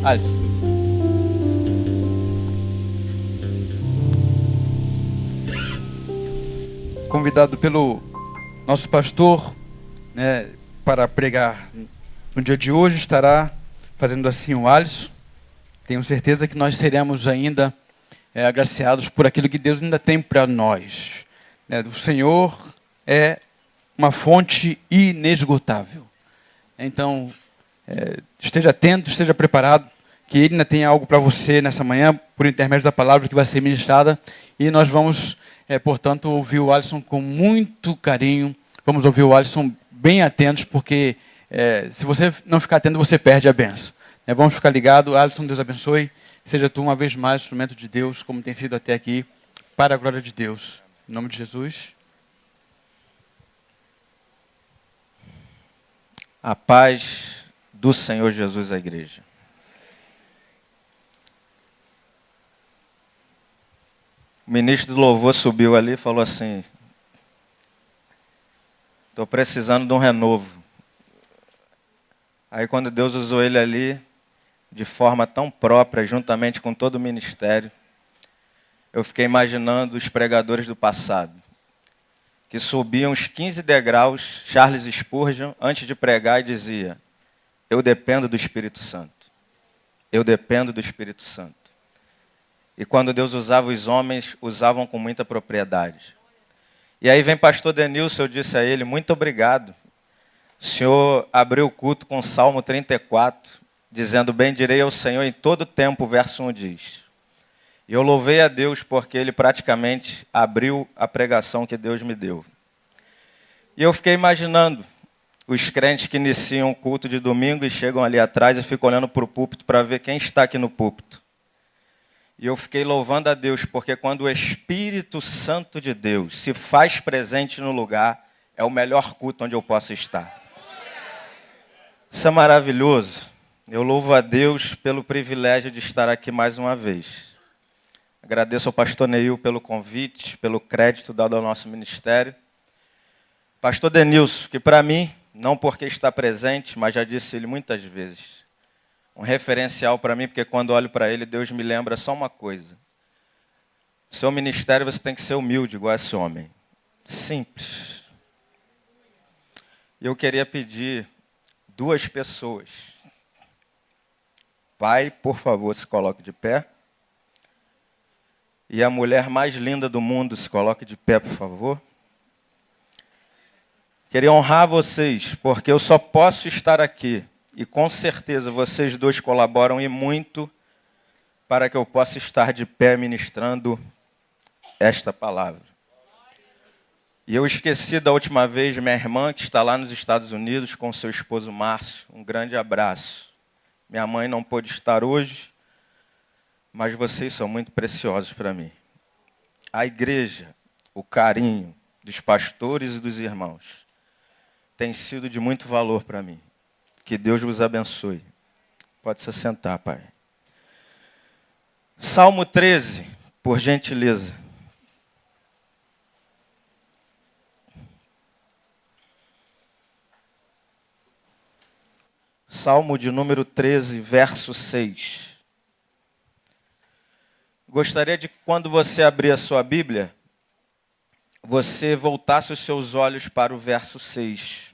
Alisson. Convidado pelo nosso pastor, né, para pregar no dia de hoje, estará fazendo assim o Alisson. Tenho certeza que nós seremos ainda agraciados por aquilo que Deus ainda tem para nós. O Senhor é uma fonte inesgotável. Então, esteja atento, esteja preparado, que Ele ainda tem algo para você nessa manhã, por intermédio da palavra que vai ser ministrada. E nós vamos, portanto, ouvir o Alisson com muito carinho. Vamos ouvir o Alisson bem atentos, porque se você não ficar atento, você perde a benção. Vamos ficar ligados. Alisson, Deus abençoe. Seja tu uma vez mais instrumento de Deus, como tem sido até aqui, para a glória de Deus. Em nome de Jesus. A paz do Senhor Jesus à igreja. O ministro do louvor subiu ali e falou assim: estou precisando de um renovo. Aí quando Deus usou ele ali, de forma tão própria, juntamente com todo o ministério, eu fiquei imaginando os pregadores do passado, que subiam os 15 degraus, Charles Spurgeon, antes de pregar, e dizia: eu dependo do Espírito Santo. Eu dependo do Espírito Santo. E quando Deus usava os homens, usavam com muita propriedade. E aí vem pastor Denilson, eu disse a ele: muito obrigado. O senhor abriu o culto com o Salmo 34, dizendo: bendirei ao Senhor em todo tempo, o verso 1 diz. E eu louvei a Deus porque ele praticamente abriu a pregação que Deus me deu. E eu fiquei imaginando os crentes que iniciam o culto de domingo e chegam ali atrás e ficam olhando para o púlpito para ver quem está aqui no púlpito. E eu fiquei louvando a Deus, porque quando o Espírito Santo de Deus se faz presente no lugar, é o melhor culto onde eu posso estar. Isso é maravilhoso. Eu louvo a Deus pelo privilégio de estar aqui mais uma vez. Agradeço ao pastor Neil pelo convite, pelo crédito dado ao nosso ministério. Pastor Denilson, que para mim, não porque está presente, mas já disse ele muitas vezes, um referencial para mim, porque quando olho para ele, Deus me lembra só uma coisa. No seu ministério você tem que ser humilde, igual esse homem. Simples. Eu queria pedir 2 pessoas. Pai, por favor, se coloque de pé. E a mulher mais linda do mundo, se coloque de pé, por favor. Queria honrar vocês, porque eu só posso estar aqui. E com certeza vocês 2 colaboram e muito para que eu possa estar de pé ministrando esta palavra. E eu esqueci da última vez minha irmã, que está lá nos Estados Unidos com seu esposo Márcio. Um grande abraço. Minha mãe não pôde estar hoje, mas vocês são muito preciosos para mim. A igreja, o carinho dos pastores e dos irmãos, tem sido de muito valor para mim. Que Deus vos abençoe. Pode se sentar, pai. Salmo 13, por gentileza. Salmo de número 13, verso 6. Gostaria de, quando você abrir a sua Bíblia, você voltasse os seus olhos para o verso 6.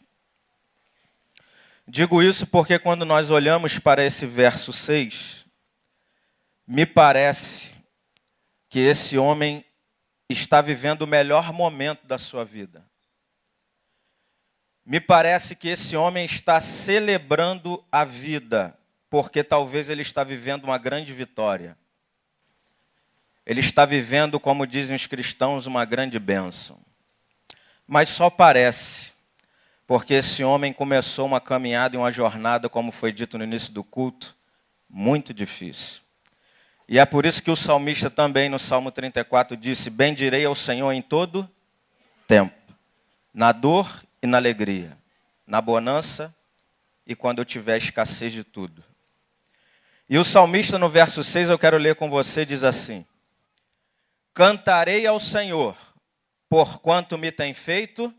Digo isso porque quando nós olhamos para esse verso 6, me parece que esse homem está vivendo o melhor momento da sua vida. Me parece que esse homem está celebrando a vida, porque talvez ele está vivendo uma grande vitória. Ele está vivendo, como dizem os cristãos, uma grande bênção. Mas só parece, porque esse homem começou uma caminhada e uma jornada, como foi dito no início do culto, muito difícil. E é por isso que o salmista também, no Salmo 34, disse: bendirei ao Senhor em todo tempo, na dor e na alegria, na bonança e quando eu tiver escassez de tudo. E o salmista, no verso 6, eu quero ler com você, diz assim: cantarei ao Senhor, porquanto me tem feito.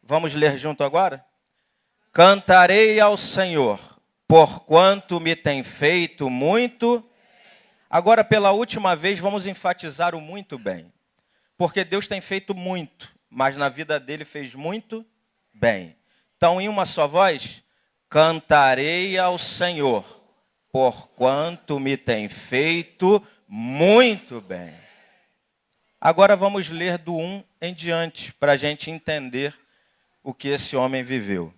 Vamos ler junto agora? Cantarei ao Senhor, porquanto me tem feito muito. Agora, pela última vez, vamos enfatizar o muito bem. Porque Deus tem feito muito, mas na vida dele fez muito bem. Então, em uma só voz, cantarei ao Senhor, porquanto me tem feito muito bem. Agora vamos ler do 1 em diante, para a gente entender o que esse homem viveu.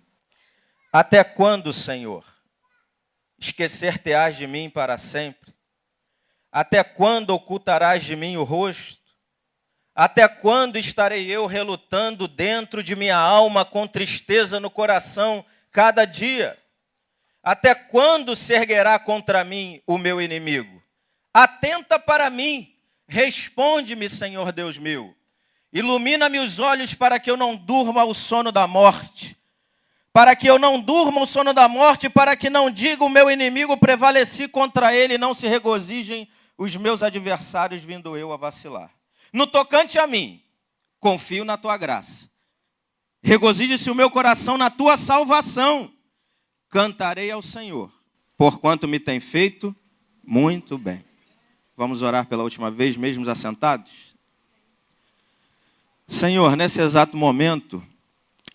Até quando, Senhor, esquecer-te-ás de mim para sempre? Até quando ocultarás de mim o rosto? Até quando estarei eu relutando dentro de minha alma com tristeza no coração cada dia? Até quando se erguerá contra mim o meu inimigo? Atenta para mim, responde-me, Senhor Deus meu. Ilumina-me os olhos para que eu não durma o sono da morte. Para que eu não durma o sono da morte, para que não diga o meu inimigo prevaleci contra ele e não se regozijem os meus adversários vindo eu a vacilar. No tocante a mim, confio na tua graça. Regozije-se o meu coração na tua salvação. Cantarei ao Senhor, porquanto me tem feito muito bem. Vamos orar pela última vez, mesmo assentados? Senhor, nesse exato momento,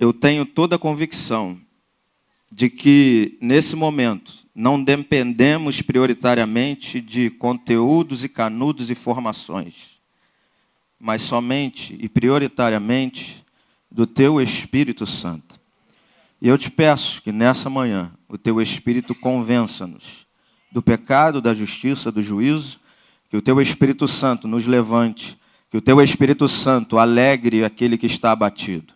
eu tenho toda a convicção de que, nesse momento, não dependemos prioritariamente de conteúdos e canudos e formações, mas somente e prioritariamente do Teu Espírito Santo. E eu te peço que nessa manhã o Teu Espírito convença-nos do pecado, da justiça, do juízo, que o Teu Espírito Santo nos levante, que o Teu Espírito Santo alegre aquele que está abatido,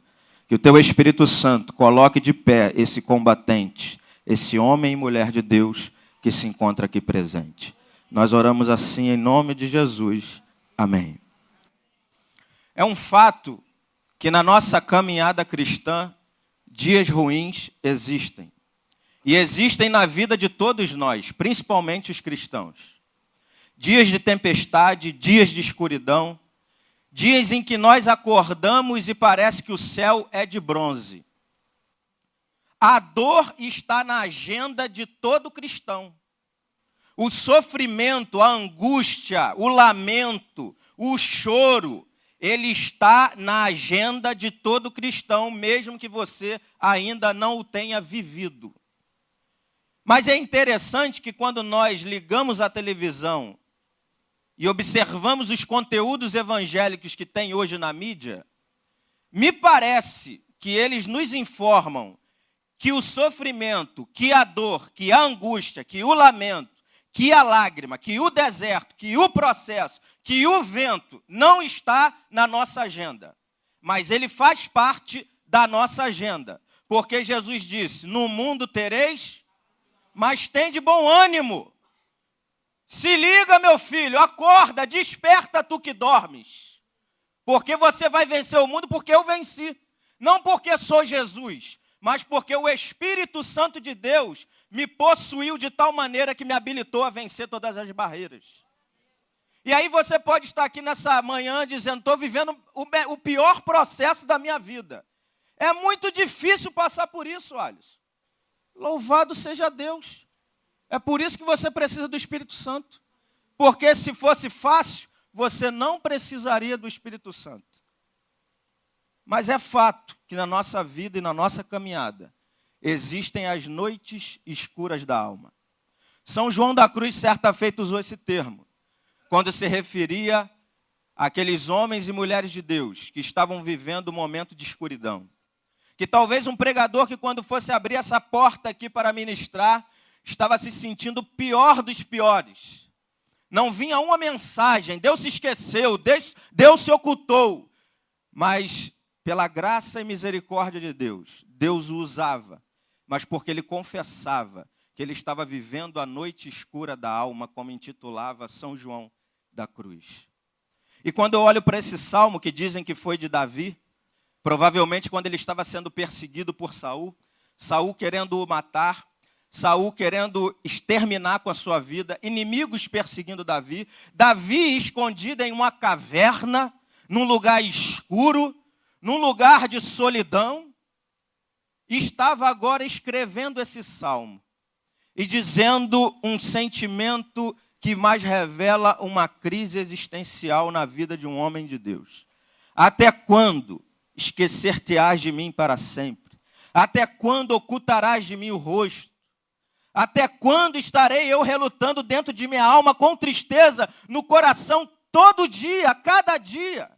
que o Teu Espírito Santo coloque de pé esse combatente, esse homem e mulher de Deus que se encontra aqui presente. Nós oramos assim em nome de Jesus. Amém. É um fato que na nossa caminhada cristã, dias ruins existem. E existem na vida de todos nós, principalmente os cristãos. Dias de tempestade, dias de escuridão, dias em que nós acordamos e parece que o céu é de bronze. A dor está na agenda de todo cristão. O sofrimento, a angústia, o lamento, o choro, ele está na agenda de todo cristão, mesmo que você ainda não o tenha vivido. Mas é interessante que quando nós ligamos a televisão e observamos os conteúdos evangélicos que tem hoje na mídia, me parece que eles nos informam que o sofrimento, que a dor, que a angústia, que o lamento, que a lágrima, que o deserto, que o processo, que o vento não está na nossa agenda. Mas ele faz parte da nossa agenda. Porque Jesus disse, no mundo tereis, mas tem de bom ânimo. Se liga, meu filho, acorda, desperta tu que dormes. Porque você vai vencer o mundo porque eu venci. Não porque sou Jesus, mas porque o Espírito Santo de Deus me possuiu de tal maneira que me habilitou a vencer todas as barreiras. E aí você pode estar aqui nessa manhã dizendo, estou vivendo o pior processo da minha vida. É muito difícil passar por isso, Alisson. Louvado seja Deus. É por isso que você precisa do Espírito Santo. Porque se fosse fácil, você não precisaria do Espírito Santo. Mas é fato que na nossa vida e na nossa caminhada, existem as noites escuras da alma. São João da Cruz, certa feita, usou esse termo, quando se referia àqueles homens e mulheres de Deus que estavam vivendo um momento de escuridão. Que talvez um pregador que quando fosse abrir essa porta aqui para ministrar, estava se sentindo o pior dos piores. Não vinha uma mensagem, Deus se esqueceu, Deus se ocultou. Mas pela graça e misericórdia de Deus, Deus o usava. Mas porque ele confessava que ele estava vivendo a noite escura da alma, como intitulava São João da Cruz. E quando eu olho para esse salmo, que dizem que foi de Davi, provavelmente quando ele estava sendo perseguido por Saul, Saul querendo o matar, Saul querendo exterminar com a sua vida, inimigos perseguindo Davi, Davi escondido em uma caverna, num lugar escuro, num lugar de solidão, estava agora escrevendo esse salmo. e dizendo um sentimento que mais revela uma crise existencial na vida de um homem de Deus. Até quando esquecer-te-ás de mim para sempre? Até quando ocultarás de mim o rosto? Até quando estarei eu relutando dentro de minha alma com tristeza no coração todo dia, cada dia?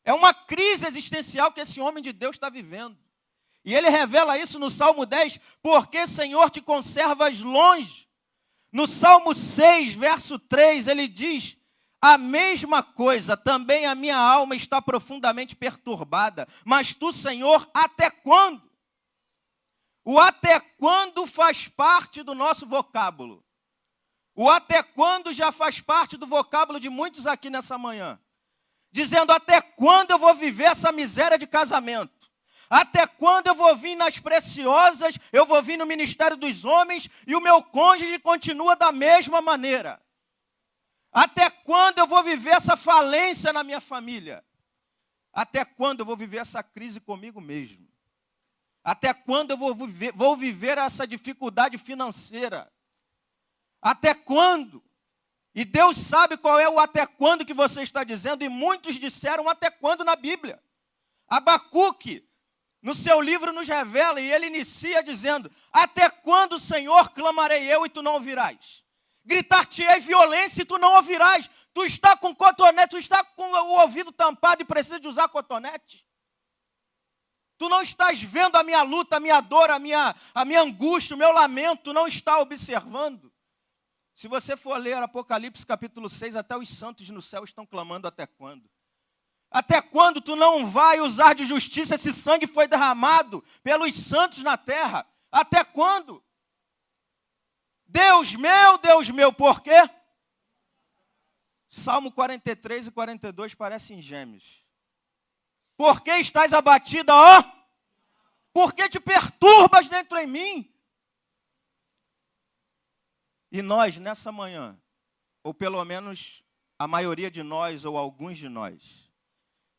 É uma crise existencial que esse homem de Deus está vivendo. E ele revela isso no Salmo 10, porque, Senhor, te conservas longe. No Salmo 6, verso 3, ele diz, a mesma coisa, também a minha alma está profundamente perturbada. Mas tu, Senhor, até quando? O até quando faz parte do nosso vocábulo. O até quando já faz parte do vocábulo de muitos aqui nessa manhã. Dizendo, até quando eu vou viver essa miséria de casamento? Até quando eu vou vir nas preciosas, eu vou vir no ministério dos homens e o meu cônjuge continua da mesma maneira? Até quando eu vou viver essa falência na minha família? Até quando eu vou viver essa crise comigo mesmo? Até quando eu vou viver essa dificuldade financeira? Até quando? E Deus sabe qual é o até quando que você está dizendo, e muitos disseram até quando na Bíblia. Abacuque, no seu livro, nos revela, e ele inicia dizendo, até quando, Senhor, clamarei eu e tu não ouvirás? Gritar-te-ei violência e tu não ouvirás? Tu está com cotonete, tu está com o ouvido tampado e precisa de usar cotonete? Tu não estás vendo a minha luta, a minha dor, a minha angústia, o meu lamento, tu não está observando? Se você for ler Apocalipse capítulo 6, até os santos no céu estão clamando até quando? Até quando tu não vai usar de justiça esse sangue foi derramado pelos santos na terra? Até quando? Deus meu, por quê? Salmo 43 e 42 parecem gêmeos. Por que estás abatida, ó? Por que te perturbas dentro em mim? E nós, nessa manhã, ou pelo menos a maioria de nós, ou alguns de nós,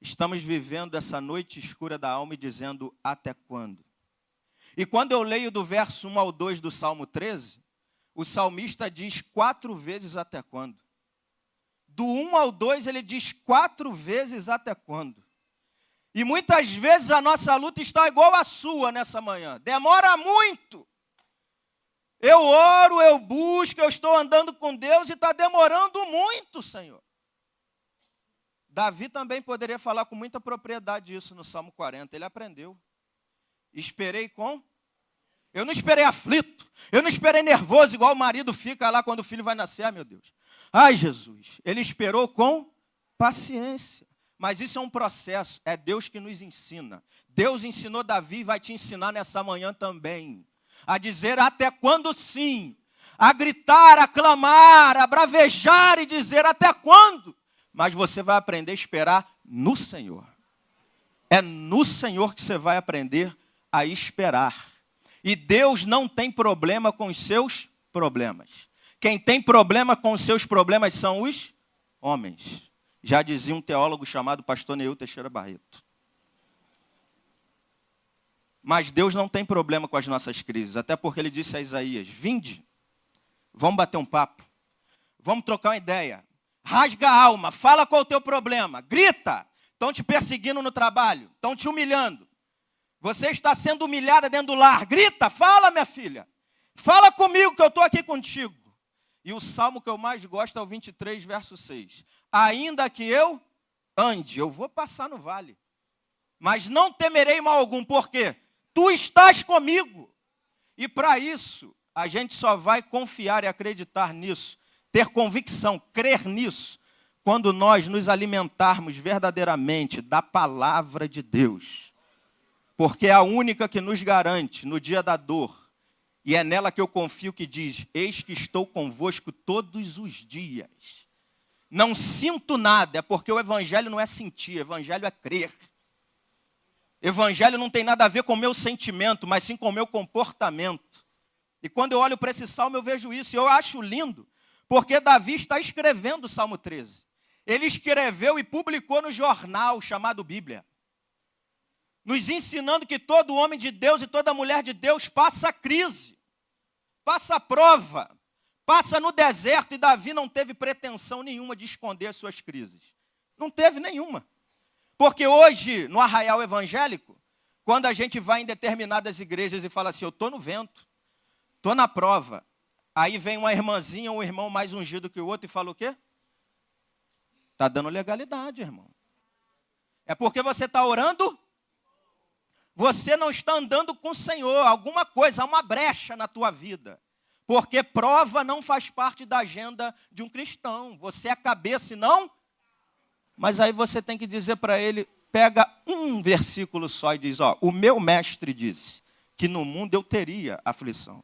estamos vivendo essa noite escura da alma e dizendo, até quando? E quando eu leio do verso 1 ao 2 do Salmo 13, o salmista diz 4 vezes até quando. Do 1 ao 2 ele diz 4 vezes até quando. E muitas vezes a nossa luta está igual à sua nessa manhã. Demora muito. Eu oro, eu busco, eu estou andando com Deus e está demorando muito, Senhor. Davi também poderia falar com muita propriedade isso no Salmo 40. Ele aprendeu. Esperei com... Eu não esperei aflito. Eu não esperei nervoso, igual o marido fica lá quando o filho vai nascer. Ah, meu Deus. Ai, Jesus. Ele esperou com paciência. Mas isso é um processo. É Deus que nos ensina. Deus ensinou Davi e vai te ensinar nessa manhã também. A dizer até quando sim. A gritar, a clamar, a bravejar e dizer até quando. Mas você vai aprender a esperar no Senhor. É no Senhor que você vai aprender a esperar. E Deus não tem problema com os seus problemas. Quem tem problema com os seus problemas são os homens. Já dizia um teólogo chamado pastor Neil Teixeira Barreto. Mas Deus não tem problema com as nossas crises, até porque ele disse a Isaías, vinde, vamos bater um papo, vamos trocar uma ideia, rasga a alma, fala qual é o teu problema, grita, estão te perseguindo no trabalho, estão te humilhando, você está sendo humilhada dentro do lar, grita, fala minha filha, fala comigo que eu estou aqui contigo. E o salmo que eu mais gosto é o 23, verso 6, ainda que eu ande, eu vou passar no vale, mas não temerei mal algum, por quê? Tu estás comigo. E para isso, a gente só vai confiar e acreditar nisso, ter convicção, crer nisso, quando nós nos alimentarmos verdadeiramente da palavra de Deus. Porque é a única que nos garante no dia da dor. E é nela que eu confio que diz, eis que estou convosco todos os dias. Não sinto nada, é porque o evangelho não é sentir, o evangelho é crer. Evangelho não tem nada a ver com o meu sentimento, mas sim com o meu comportamento. E quando eu olho para esse salmo, eu vejo isso. E eu acho lindo, porque Davi está escrevendo o Salmo 13. Ele escreveu e publicou no jornal chamado Bíblia. Nos ensinando que todo homem de Deus e toda mulher de Deus passa crise. passa a prova, passa no deserto, e Davi não teve pretensão nenhuma de esconder as suas crises. Não teve nenhuma. Porque hoje, no arraial evangélico, quando a gente vai em determinadas igrejas e fala assim, eu estou no vento, estou na prova, aí vem uma irmãzinha ou um irmão mais ungido que o outro e fala o quê? Está dando legalidade, irmão. É porque você está orando, você não está andando com o Senhor, alguma coisa, há uma brecha na tua vida. Porque prova não faz parte da agenda de um cristão. Você é a cabeça e não... Mas aí você tem que dizer para ele, pega um versículo só e diz, ó, o meu mestre disse que no mundo eu teria aflição.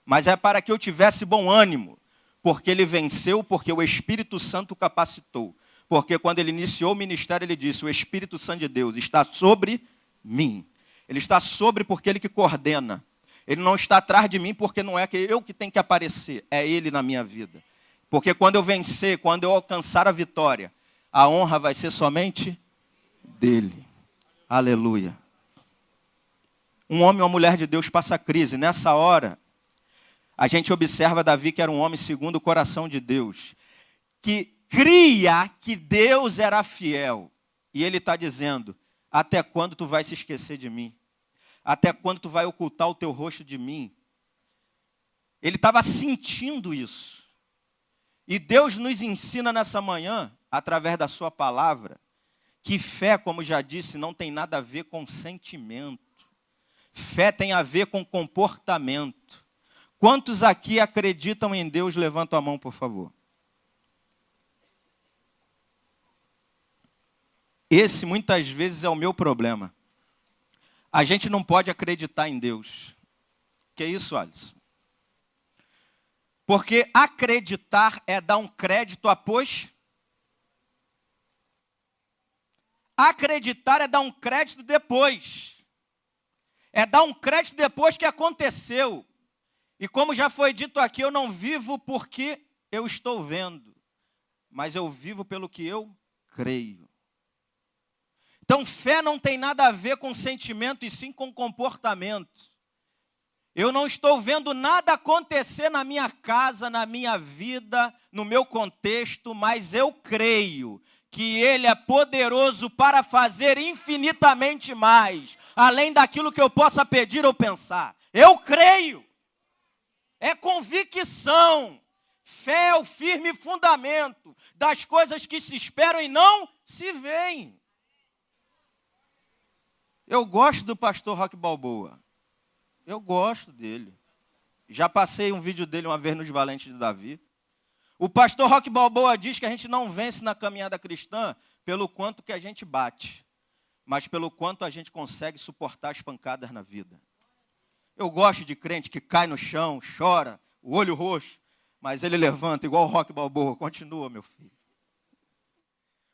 Mas é para que eu tivesse bom ânimo, porque ele venceu, porque o Espírito Santo capacitou. Porque quando ele iniciou o ministério, ele disse, o Espírito Santo de Deus está sobre mim. Ele está sobre porque ele que coordena. Ele não está atrás de mim porque não é eu que tenho que aparecer, é ele na minha vida. Porque quando eu vencer, quando eu alcançar a vitória, a honra vai ser somente dele. Aleluia. Um homem ou uma mulher de Deus passa crise. Nessa hora, a gente observa Davi, que era um homem segundo o coração de Deus, que cria que Deus era fiel. E ele está dizendo, até quando tu vai se esquecer de mim? Até quando tu vai ocultar o teu rosto de mim? Ele estava sentindo isso. E Deus nos ensina nessa manhã, através da sua palavra, que fé, como já disse, não tem nada a ver com sentimento. Fé tem a ver com comportamento. Quantos aqui acreditam em Deus? Levanta a mão, por favor. Esse, muitas vezes, é o meu problema. A gente não pode acreditar em Deus. Que isso, Alisson? Porque acreditar é dar um crédito após... Acreditar é dar um crédito depois. É dar um crédito depois que aconteceu. E como já foi dito aqui, eu não vivo porque eu estou vendo, mas eu vivo pelo que eu creio. Então, fé não tem nada a ver com sentimento, e sim com comportamento. Eu não estou vendo nada acontecer na minha casa, na minha vida, no meu contexto, mas eu creio que Ele é poderoso para fazer infinitamente mais, além daquilo que eu possa pedir ou pensar. Eu creio. É convicção. Fé é o firme fundamento das coisas que se esperam e não se veem. Eu gosto do pastor Roque Balboa. Eu gosto dele. Já passei um vídeo dele uma vez nos Valentes de Davi. O pastor Roque Balboa diz que a gente não vence na caminhada cristã pelo quanto que a gente bate, mas pelo quanto a gente consegue suportar as pancadas na vida. Eu gosto de crente que cai no chão, chora, o olho roxo, mas ele levanta igual o Roque Balboa. Continua, meu filho.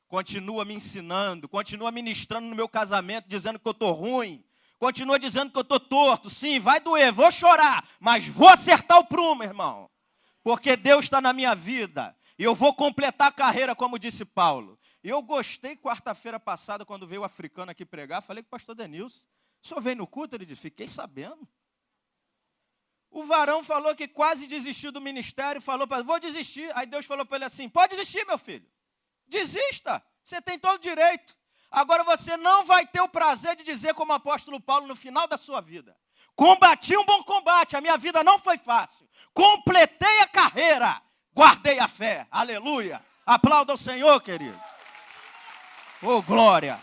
Continua me ensinando, continua ministrando no meu casamento, dizendo que eu estou ruim. Continua dizendo que eu estou torto. Sim, vai doer, vou chorar, mas vou acertar o prumo, irmão. Porque Deus está na minha vida. E eu vou completar a carreira, como disse Paulo. E eu gostei, quarta-feira passada, quando veio o africano aqui pregar, falei com o pastor Denilson. O senhor veio no culto? Ele disse, fiquei sabendo. O varão falou que quase desistiu do ministério, falou para ele, vou desistir. Aí Deus falou para ele assim, pode desistir, meu filho. Desista, você tem todo o direito. Agora você não vai ter o prazer de dizer como o apóstolo Paulo no final da sua vida. Combati um bom combate, a minha vida não foi fácil. Completei a carreira, guardei a fé. Aleluia. Aplauda o Senhor, querido. Oh, glória.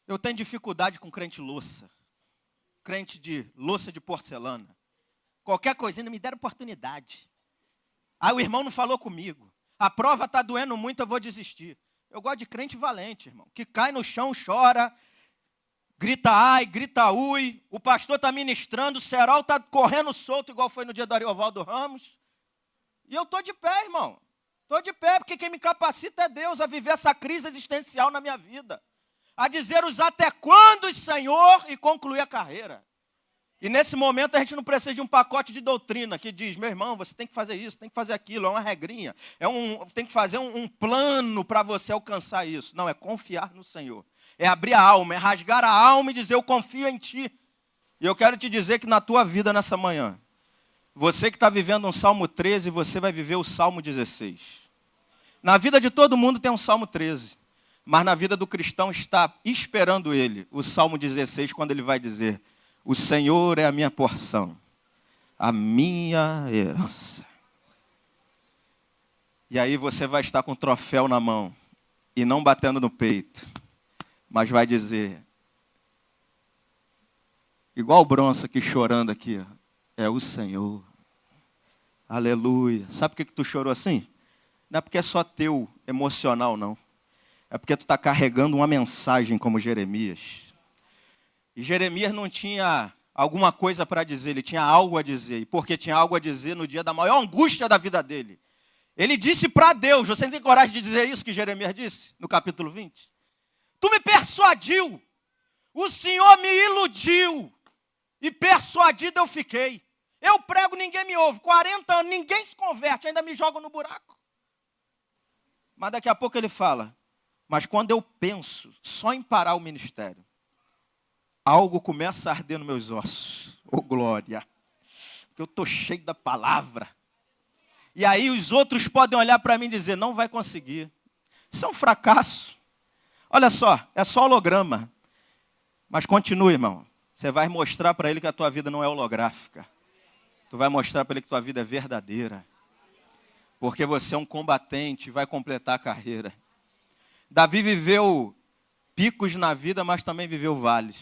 Eu tenho dificuldade com crente louça. Crente de louça de porcelana. Qualquer coisinha, me deram oportunidade. Aí o irmão não falou comigo. A prova está doendo muito, eu vou desistir. Eu gosto de crente valente, irmão. Que cai no chão, chora, grita ai, grita ui. O pastor está ministrando, o cerol está correndo solto, igual foi no dia do Ariovaldo Ramos. E eu estou de pé, irmão. Estou de pé, porque quem me capacita é Deus a viver essa crise existencial na minha vida. A dizer os até quando, Senhor, e concluir a carreira. E nesse momento a gente não precisa de um pacote de doutrina que diz, meu irmão, você tem que fazer isso, tem que fazer aquilo, é uma regrinha, tem que fazer um plano para você alcançar isso. Não, é confiar no Senhor. é abrir a alma, é rasgar a alma e dizer, eu confio em ti. E eu quero te dizer que na tua vida nessa manhã, você que está vivendo um Salmo 13, você vai viver o Salmo 16. Na vida de todo mundo tem um Salmo 13, mas na vida do cristão está esperando ele, o Salmo 16, quando ele vai dizer, o Senhor é a minha porção, a minha herança. E aí você vai estar com o troféu na mão, e não batendo no peito, mas vai dizer, igual o Bronça aqui chorando aqui, ó, é o Senhor. Aleluia. Sabe por que tu chorou assim? Não é porque é só teu emocional, não. É porque tu está carregando uma mensagem como Jeremias. E Jeremias não tinha alguma coisa para dizer, ele tinha algo a dizer. E porque tinha algo a dizer no dia da maior angústia da vida dele. Ele disse para Deus, você tem coragem de dizer isso que Jeremias disse no capítulo 20? Tu me persuadiu, o Senhor me iludiu, e persuadido eu fiquei. Eu prego, ninguém me ouve, 40 anos, ninguém se converte, ainda me jogam no buraco. Mas daqui a pouco ele fala, mas quando eu penso só em parar o ministério, algo começa a arder nos meus ossos. Oh, glória! Porque eu estou cheio da palavra. E aí os outros podem olhar para mim e dizer, não vai conseguir. Isso é um fracasso. Olha só, é só holograma. Mas continue, irmão. Você vai mostrar para ele que a tua vida não é holográfica. Tu vai mostrar para ele que tua vida é verdadeira. Porque você é um combatente e vai completar a carreira. Davi viveu picos na vida, mas também viveu vales.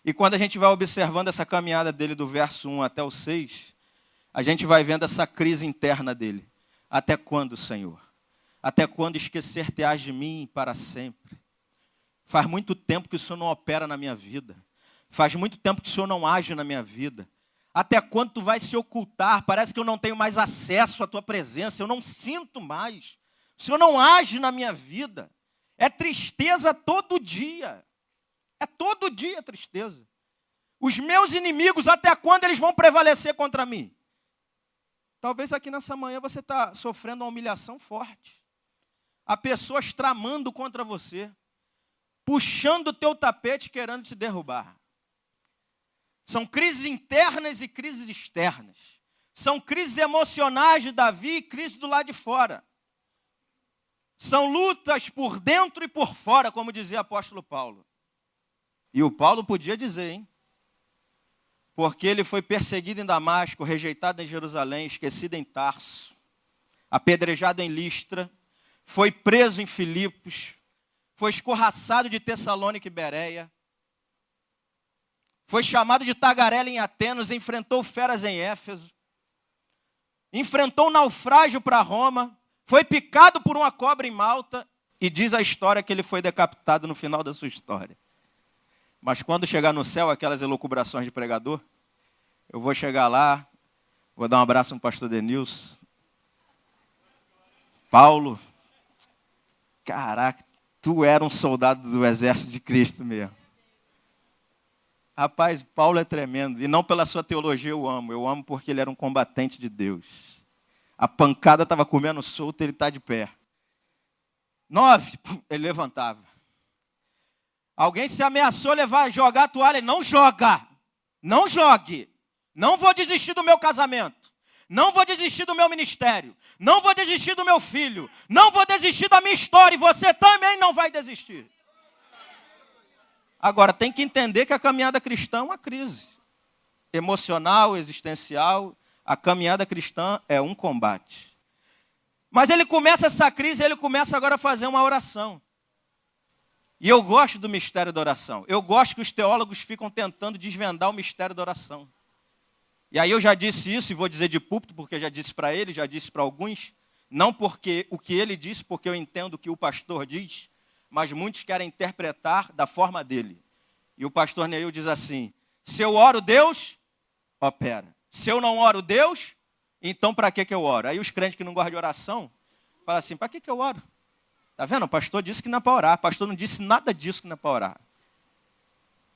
E quando a gente vai observando essa caminhada dele do verso 1 até o 6, a gente vai vendo essa crise interna dele. Até quando, Senhor? Até quando esquecer-te-ás de mim para sempre? Faz muito tempo que o Senhor não opera na minha vida. Faz muito tempo que o Senhor não age na minha vida. Até quando tu vai se ocultar? Parece que eu não tenho mais acesso à tua presença. Eu não sinto mais. O Senhor não age na minha vida. É tristeza todo dia. É todo dia tristeza. Os meus inimigos, até quando eles vão prevalecer contra mim? Talvez aqui nessa manhã você está sofrendo uma humilhação forte. Há pessoas tramando contra você, puxando o teu tapete querendo te derrubar. São crises internas e crises externas. São crises emocionais de Davi e crises do lado de fora. São lutas por dentro e por fora, como dizia o apóstolo Paulo. E o Paulo podia dizer, hein? Porque ele foi perseguido em Damasco, rejeitado em Jerusalém, esquecido em Tarso, apedrejado em Listra, foi preso em Filipos, foi escorraçado de Tessalônica e Bereia, foi chamado de tagarela em Atenas, enfrentou feras em Éfeso, enfrentou um naufrágio para Roma, foi picado por uma cobra em Malta, e diz a história que ele foi decapitado no final da sua história. Mas quando chegar no céu, aquelas elucubrações de pregador, eu vou chegar lá, vou dar um abraço no pastor Denilson. Paulo, caraca, tu era um soldado do exército de Cristo mesmo. Rapaz, Paulo é tremendo, e não pela sua teologia eu amo porque ele era um combatente de Deus. A pancada estava comendo solto, ele está de pé. 9, ele levantava. Alguém se ameaçou jogar a toalha, ele não joga, não jogue. Não vou desistir do meu casamento, não vou desistir do meu ministério, não vou desistir do meu filho, não vou desistir da minha história, e você também não vai desistir. Agora, tem que entender que a caminhada cristã é uma crise emocional, existencial. A caminhada cristã é um combate. Mas ele começa essa crise, ele começa agora a fazer uma oração. E eu gosto do mistério da oração. Eu gosto que os teólogos ficam tentando desvendar o mistério da oração. E aí eu já disse isso, e vou dizer de púlpito, porque já disse para ele, já disse para alguns, não porque o que ele disse, porque eu entendo o que o pastor diz, mas muitos querem interpretar da forma dele. E o pastor Neil diz assim, se eu oro, Deus opera. Se eu não oro, Deus, então para que eu oro? Aí os crentes que não gostam de oração, falam assim, para que eu oro? Está vendo? O pastor disse que não é para orar. O pastor não disse nada disso que não é para orar.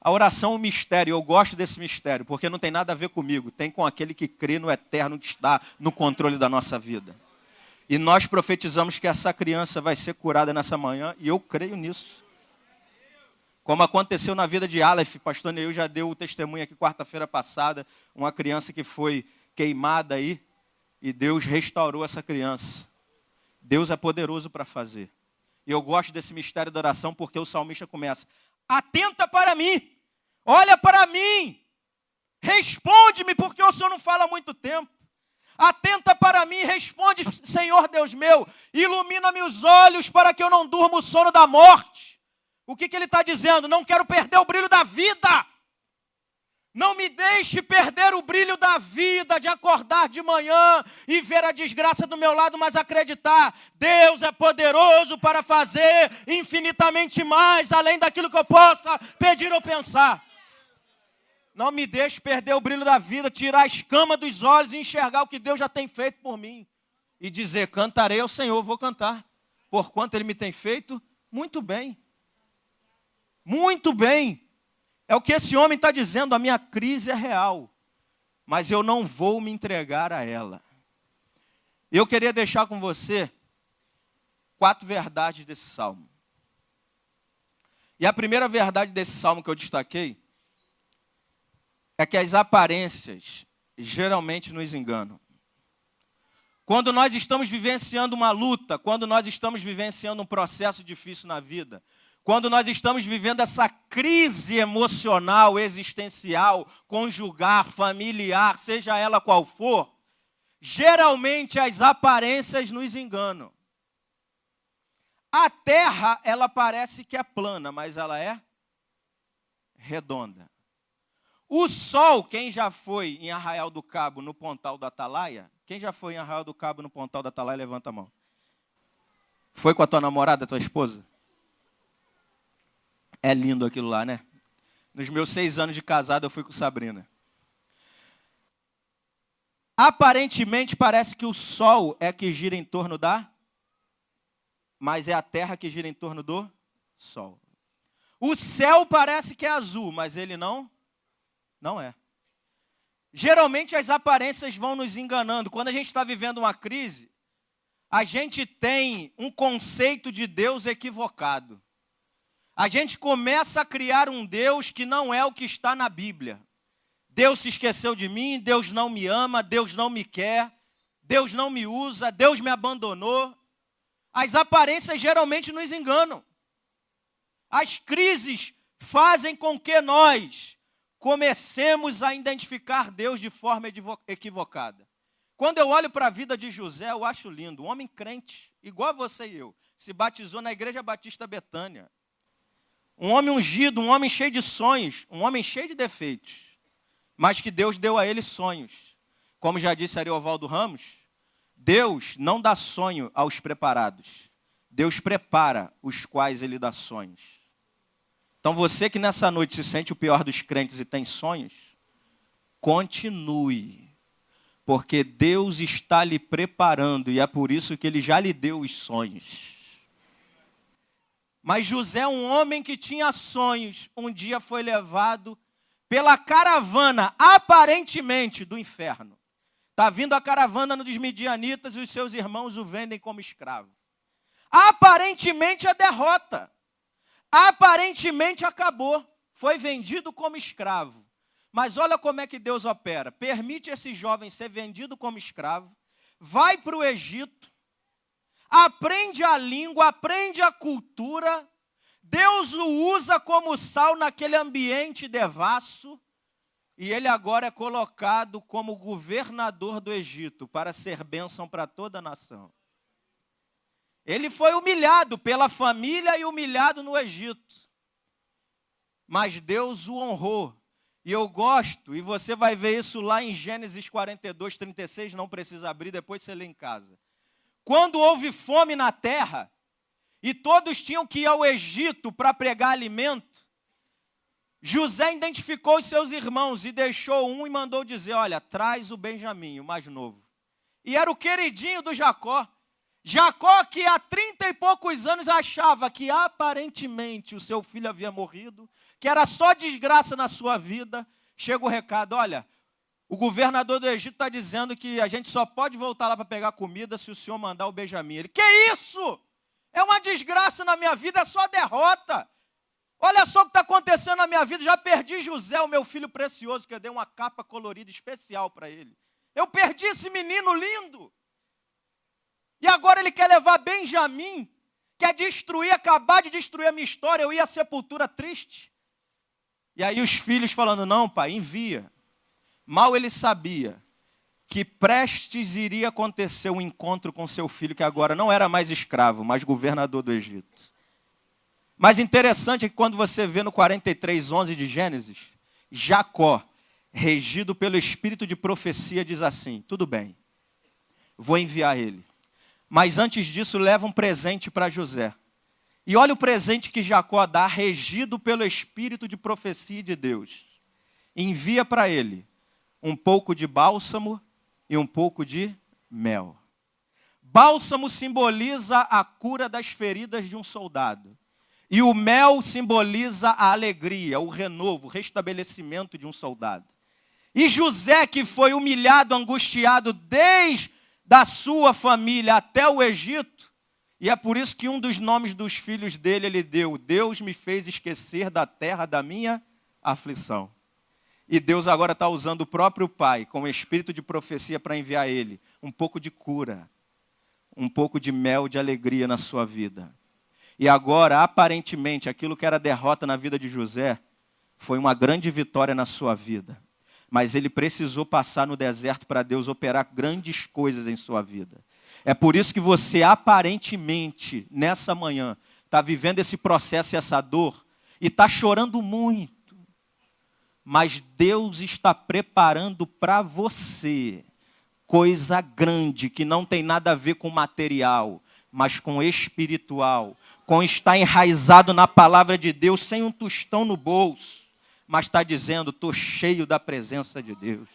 A oração é um mistério. Eu gosto desse mistério, porque não tem nada a ver comigo. Tem com aquele que crê no eterno, que está no controle da nossa vida. E nós profetizamos que essa criança vai ser curada nessa manhã, e eu creio nisso. Como aconteceu na vida de Aleph, pastor Neil já deu o testemunho aqui quarta-feira passada, uma criança que foi queimada aí, e Deus restaurou essa criança. Deus é poderoso para fazer. E eu gosto desse mistério da oração porque o salmista começa: atenta para mim, olha para mim, responde-me porque o Senhor não fala há muito tempo. Atenta para mim, responde, Senhor Deus meu, ilumina-me os olhos para que eu não durma o sono da morte. O que ele está dizendo? Não quero perder o brilho da vida. Não me deixe perder o brilho da vida, de acordar de manhã e ver a desgraça do meu lado, mas acreditar, Deus é poderoso para fazer infinitamente mais, além daquilo que eu possa pedir ou pensar. Não me deixe perder o brilho da vida, tirar a escama dos olhos e enxergar o que Deus já tem feito por mim. E dizer, cantarei ao Senhor, vou cantar, porquanto Ele me tem feito muito bem. Muito bem. É o que esse homem está dizendo, a minha crise é real, mas eu não vou me entregar a ela. Eu queria deixar com você 4 verdades desse salmo. E a primeira verdade desse salmo que eu destaquei é que as aparências geralmente nos enganam. Quando nós estamos vivenciando uma luta, quando nós estamos vivenciando um processo difícil na vida, quando nós estamos vivendo essa crise emocional, existencial, conjugal, familiar, seja ela qual for, geralmente as aparências nos enganam. A terra, ela parece que é plana, mas ela é redonda. O sol, quem já foi em Arraial do Cabo, no Pontal do Atalaia? Quem já foi em Arraial do Cabo, no Pontal do Atalaia, levanta a mão. Foi com a tua namorada, tua esposa? É lindo aquilo lá, né? Nos meus 6 anos de casado, eu fui com Sabrina. Aparentemente, parece que o sol é que gira em torno da... Mas é a terra que gira em torno do sol. O céu parece que é azul, mas ele não é. Geralmente as aparências vão nos enganando. Quando a gente está vivendo uma crise, a gente tem um conceito de Deus equivocado. A gente começa a criar um Deus que não é o que está na Bíblia. Deus se esqueceu de mim, Deus não me ama, Deus não me quer, Deus não me usa, Deus me abandonou. As aparências geralmente nos enganam. As crises fazem com que nós comecemos a identificar Deus de forma equivocada. Quando eu olho para a vida de José, eu acho lindo. Um homem crente, igual a você e eu, se batizou na Igreja Batista Betânia. Um homem ungido, um homem cheio de sonhos, um homem cheio de defeitos, mas que Deus deu a ele sonhos. Como já disse Ariovaldo Ramos, Deus não dá sonho aos preparados. Deus prepara os quais Ele dá sonhos. Então você que nessa noite se sente o pior dos crentes e tem sonhos, continue. Porque Deus está lhe preparando e é por isso que Ele já lhe deu os sonhos. Mas José, um homem que tinha sonhos, um dia foi levado pela caravana, aparentemente, do inferno. Está vindo a caravana dos midianitas e os seus irmãos o vendem como escravo. Aparentemente a derrota. Aparentemente acabou. Foi vendido como escravo. Mas olha como é que Deus opera. Permite esse jovem ser vendido como escravo. Vai para o Egito. Aprende a língua, aprende a cultura. Deus o usa como sal naquele ambiente devasso. E ele agora é colocado como governador do Egito para ser bênção para toda a nação. Ele foi humilhado pela família e humilhado no Egito. Mas Deus o honrou. E eu gosto, e você vai ver isso lá em Gênesis 42, 36, não precisa abrir, depois você lê em casa. Quando houve fome na terra, e todos tinham que ir ao Egito para pregar alimento, José identificou os seus irmãos e deixou um e mandou dizer, olha, traz o Benjamim, o mais novo. E era o queridinho do Jacó. Jacó que há 30 e poucos anos achava que aparentemente o seu filho havia morrido, que era só desgraça na sua vida. Chega o recado, olha, o governador do Egito está dizendo que a gente só pode voltar lá para pegar comida se o senhor mandar o Benjamim. Ele, que isso? É uma desgraça na minha vida, é só derrota. Olha só o que está acontecendo na minha vida. Já perdi José, o meu filho precioso, que eu dei uma capa colorida especial para ele. Eu perdi esse menino lindo. E agora ele quer levar Benjamim, quer destruir, acabar de destruir a minha história. Eu ia à sepultura triste. E aí os filhos falando, não pai, envia. Mal ele sabia que prestes iria acontecer um encontro com seu filho, que agora não era mais escravo, mas governador do Egito. Mas interessante é que quando você vê no 43:11 de Gênesis, Jacó, regido pelo espírito de profecia, diz assim, tudo bem, vou enviar ele. Mas antes disso, leva um presente para José. E olha o presente que Jacó dá, regido pelo espírito de profecia de Deus. Envia para ele um pouco de bálsamo e um pouco de mel. Bálsamo simboliza a cura das feridas de um soldado. E o mel simboliza a alegria, o renovo, o restabelecimento de um soldado. E José, que foi humilhado, angustiado desde a sua família até o Egito, e é por isso que um dos nomes dos filhos dele ele deu, Deus me fez esquecer da terra da minha aflição. E Deus agora está usando o próprio pai, com o espírito de profecia, para enviar ele um pouco de cura, um pouco de mel de alegria na sua vida. E agora, aparentemente, aquilo que era derrota na vida de José, foi uma grande vitória na sua vida. Mas ele precisou passar no deserto para Deus operar grandes coisas em sua vida. É por isso que você, aparentemente, nessa manhã, está vivendo esse processo e essa dor, e está chorando muito. Mas Deus está preparando para você coisa grande, que não tem nada a ver com material, mas com espiritual, com estar enraizado na palavra de Deus, sem um tostão no bolso, mas está dizendo, estou cheio da presença de Deus.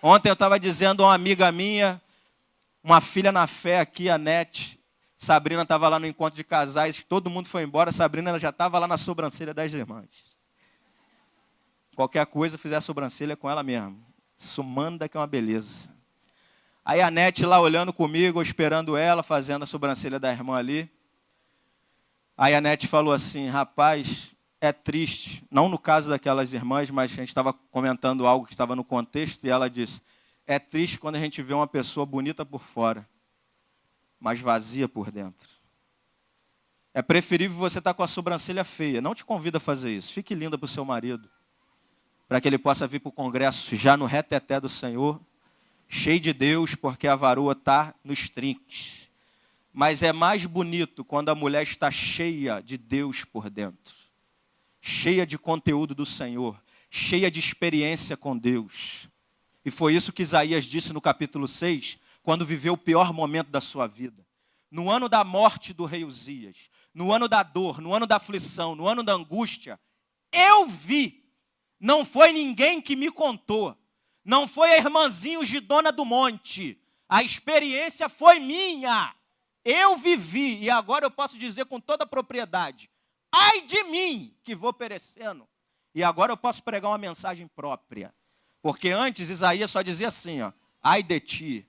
Ontem eu estava dizendo a uma amiga minha, uma filha na fé aqui, a Nete, Sabrina estava lá no encontro de casais, todo mundo foi embora, Sabrina ela já estava lá na sobrancelha das irmãs. Qualquer coisa, fizer a sobrancelha com ela mesmo. Isso manda que é uma beleza. Aí a Nete lá olhando comigo, esperando ela, fazendo a sobrancelha da irmã ali. Aí a Nete falou assim, rapaz, é triste. Não no caso daquelas irmãs, mas a gente estava comentando algo que estava no contexto, e ela disse, é triste quando a gente vê uma pessoa bonita por fora, mas vazia por dentro. É preferível você estar com a sobrancelha feia. Não te convido a fazer isso. Fique linda para o seu marido, para que ele possa vir para o congresso já no reteté do Senhor, cheio de Deus, porque a varoa está nos trinques. Mas é mais bonito quando a mulher está cheia de Deus por dentro, cheia de conteúdo do Senhor, cheia de experiência com Deus. E foi isso que Isaías disse no capítulo 6, quando viveu o pior momento da sua vida. No ano da morte do rei Uzias, no ano da dor, no ano da aflição, no ano da angústia, eu vi. Não foi ninguém que me contou. Não foi a irmãzinha Gidona do Monte. A experiência foi minha. Eu vivi e agora eu posso dizer com toda a propriedade, ai de mim que vou perecendo. E agora eu posso pregar uma mensagem própria. Porque antes Isaías só dizia assim, ó, ai de ti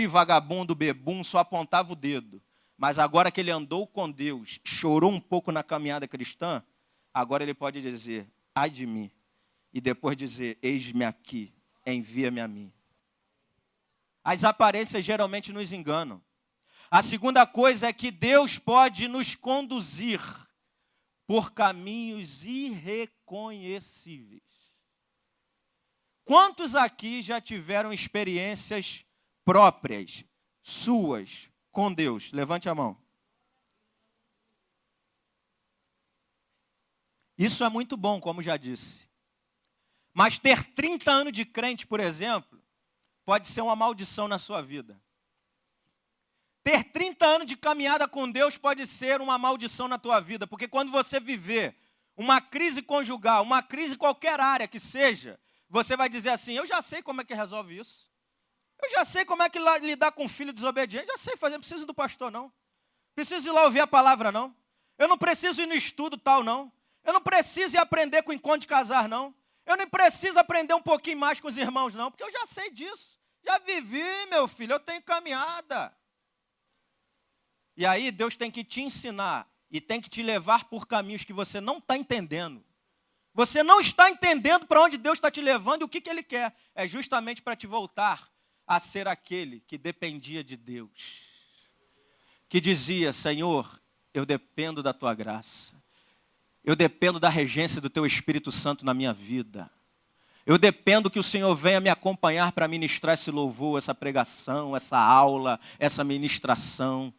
vagabundo, bebum, só apontava o dedo. Mas agora que ele andou com Deus, chorou um pouco na caminhada cristã, agora ele pode dizer, ai de mim. E depois dizer, eis-me aqui, envia-me a mim. As aparências geralmente nos enganam. A segunda coisa é que Deus pode nos conduzir por caminhos irreconhecíveis. Quantos aqui já tiveram experiências próprias, suas, com Deus? Levante a mão. Isso é muito bom, como já disse. Mas ter 30 anos de crente, por exemplo, pode ser uma maldição na sua vida. Ter 30 anos de caminhada com Deus pode ser uma maldição na tua vida, porque quando você viver uma crise conjugal, uma crise em qualquer área que seja, você vai dizer assim, eu já sei como é que resolve isso. Eu já sei como é que lidar com um filho desobediente, já sei fazer, não preciso do pastor não. Preciso ir lá ouvir a palavra não. Eu não preciso ir no estudo tal não. Eu não preciso ir aprender com o encontro de casar não. Eu não preciso aprender um pouquinho mais com os irmãos não, porque eu já sei disso. Já vivi, meu filho, eu tenho caminhada. E aí Deus tem que te ensinar e tem que te levar por caminhos que você não está entendendo. Você não está entendendo para onde Deus está te levando e o que Ele quer. É justamente para te voltar a ser aquele que dependia de Deus. Que dizia, Senhor, eu dependo da Tua graça. Eu dependo da regência do Teu Espírito Santo na minha vida. Eu dependo que o Senhor venha me acompanhar para ministrar esse louvor, essa pregação, essa aula, essa ministração.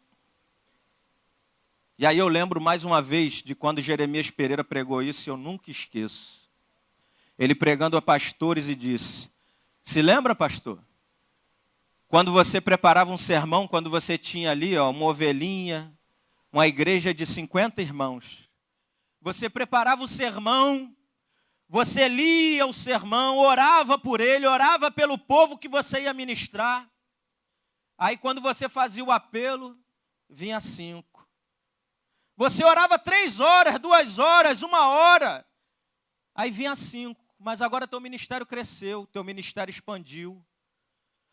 E aí eu lembro mais uma vez de quando Jeremias Pereira pregou isso, e eu nunca esqueço. Ele pregando a pastores e disse, se lembra, pastor? Quando você preparava um sermão, quando você tinha ali uma ovelhinha, uma igreja de 50 irmãos. Você preparava o sermão, você lia o sermão, orava por ele, orava pelo povo que você ia ministrar. Aí quando você fazia o apelo, vinha 5. Você orava 3 horas, 2 horas, 1 hora. Aí vinha 5. Mas agora teu ministério cresceu, teu ministério expandiu.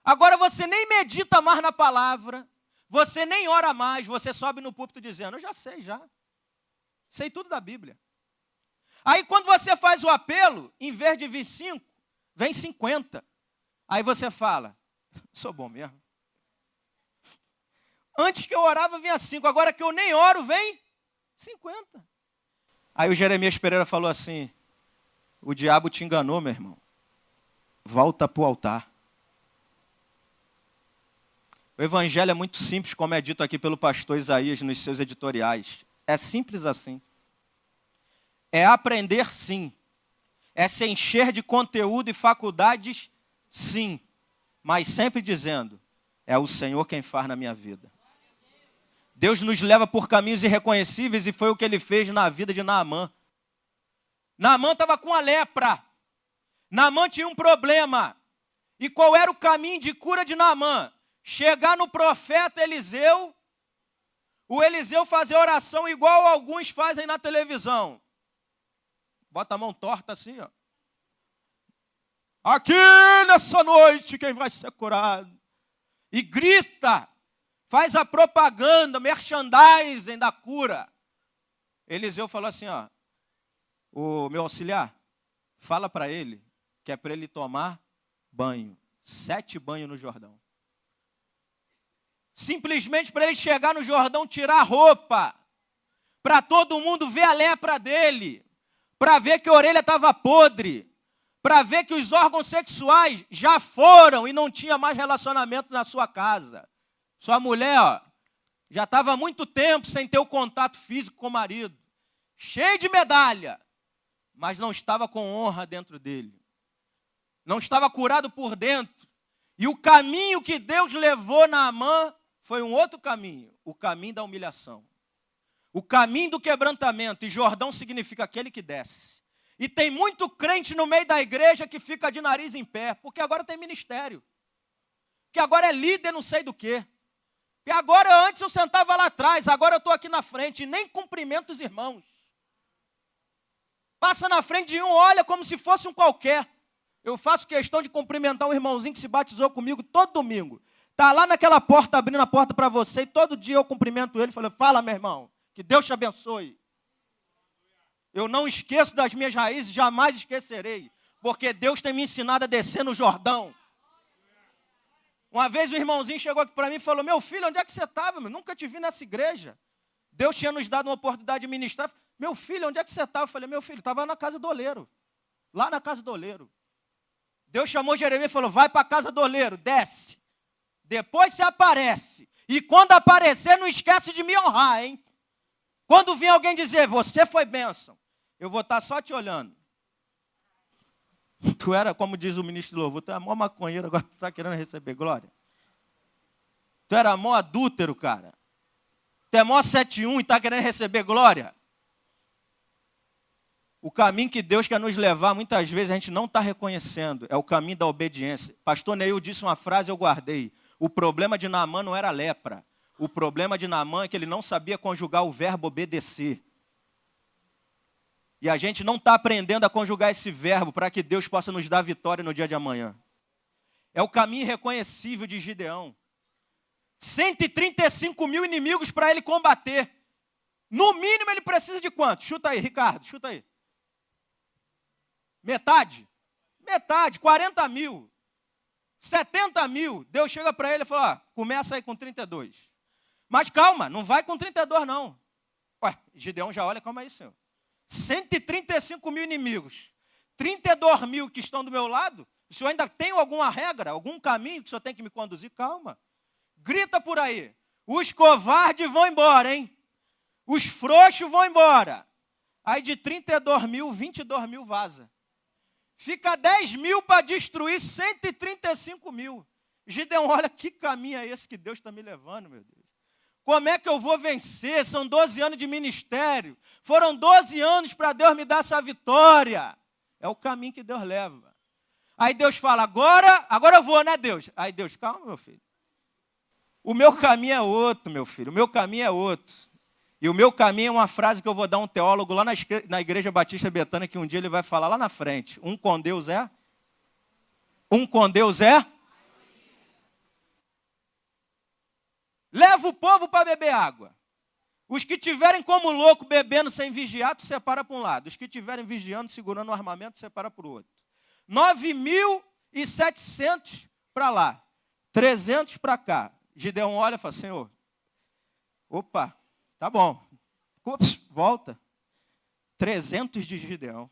Agora você nem medita mais na palavra, você nem ora mais, você sobe no púlpito dizendo, eu já sei, sei tudo da Bíblia. Aí quando você faz o apelo, em vez de vir 5, vem 50. Aí você fala, sou bom mesmo. Antes que eu orava vinha 5, agora que eu nem oro vem 50. Aí o Jeremias Pereira falou assim, o diabo te enganou, meu irmão. Volta para o altar. O evangelho é muito simples, como é dito aqui pelo pastor Isaías nos seus editoriais. É simples assim. É aprender, sim. É se encher de conteúdo e faculdades, sim. Mas sempre dizendo, é o Senhor quem faz na minha vida. Deus nos leva por caminhos irreconhecíveis e foi o que Ele fez na vida de Naamã. Naamã estava com a lepra. Naamã tinha um problema. E qual era o caminho de cura de Naamã? Chegar no profeta Eliseu, o Eliseu fazer oração igual alguns fazem na televisão. Bota a mão torta assim, ó. Aqui nessa noite quem vai ser curado? E grita, faz a propaganda, merchandising da cura. Eliseu falou assim, ó, o meu auxiliar, fala para ele que é para ele tomar banho, 7 banhos no Jordão. Simplesmente para ele chegar no Jordão, tirar a roupa, para todo mundo ver a lepra dele, para ver que a orelha estava podre, para ver que os órgãos sexuais já foram e não tinha mais relacionamento na sua casa. Sua mulher, ó, já estava há muito tempo sem ter o contato físico com o marido, cheio de medalha, mas não estava com honra dentro dele. Não estava curado por dentro. E o caminho que Deus levou Naamã foi um outro caminho, o caminho da humilhação. O caminho do quebrantamento, e Jordão significa aquele que desce. E tem muito crente no meio da igreja que fica de nariz em pé, porque agora tem ministério. Que agora é líder não sei do quê. E agora antes eu sentava lá atrás, agora eu estou aqui na frente e nem cumprimento os irmãos. Passa na frente de um, olha como se fosse um qualquer. Eu faço questão de cumprimentar um irmãozinho que se batizou comigo todo domingo. Está lá naquela porta, abrindo a porta para você, e todo dia eu cumprimento ele, falo, fala meu irmão, que Deus te abençoe. Eu não esqueço das minhas raízes, jamais esquecerei, porque Deus tem me ensinado a descer no Jordão. Uma vez o irmãozinho chegou aqui para mim e falou, meu filho, onde é que você estava? Nunca te vi nessa igreja. Deus tinha nos dado uma oportunidade de ministrar. Meu filho, onde é que você estava? Eu falei, meu filho, estava na casa do oleiro. Lá na casa do oleiro. Deus chamou Jeremias e falou, vai para a casa do oleiro, desce. Depois você aparece. E quando aparecer, não esquece de me honrar, hein? Quando vir alguém dizer, você foi bênção, eu vou estar só te olhando. Tu era, como diz o ministro do louvor, tu era mó maconheiro, agora tu está querendo receber glória. Tu era mó adúltero, cara. Tu é mó 7-1 e está querendo receber glória. O caminho que Deus quer nos levar, muitas vezes a gente não está reconhecendo, é o caminho da obediência. Pastor Neil disse uma frase, eu guardei. O problema de Naamã não era a lepra. O problema de Naamã é que ele não sabia conjugar o verbo obedecer. E a gente não está aprendendo a conjugar esse verbo para que Deus possa nos dar vitória no dia de amanhã. É o caminho irreconhecível de Gideão. 135 mil inimigos para ele combater. No mínimo ele precisa de quanto? Chuta aí, Ricardo, chuta aí. Metade? Metade, 40 mil. 70 mil. Deus chega para ele e fala, começa aí com 32. Mas calma, não vai com 32 não. Ué, Gideão já olha, calma aí, senhor. 135 mil inimigos. 32 mil que estão do meu lado. O senhor ainda tem alguma regra, algum caminho que o senhor tem que me conduzir? Calma. Grita por aí. Os covardes vão embora, hein? Os frouxos vão embora. Aí de 32 mil, 22 mil vaza. Fica 10 mil para destruir 135 mil. Gideão, olha que caminho é esse que Deus está me levando, meu Deus. Como é que eu vou vencer? São 12 anos de ministério. Foram 12 anos para Deus me dar essa vitória. É o caminho que Deus leva. Aí Deus fala, agora eu vou, né, Deus? Aí Deus, calma, meu filho. O meu caminho é outro, meu filho. O meu caminho é outro. E o meu caminho é uma frase que eu vou dar a um teólogo lá na Igreja Batista Betânia, que um dia ele vai falar lá na frente. Um com Deus é? Um com Deus é? Leva o povo para beber água. Os que tiverem como louco bebendo sem vigiar, tu separa para um lado. Os que tiverem vigiando, segurando o armamento, separa para o outro. 9.700 para lá. 300 para cá. Gideão olha e fala, Senhor, opa, tá bom. Ups, volta. 300 de Gideão.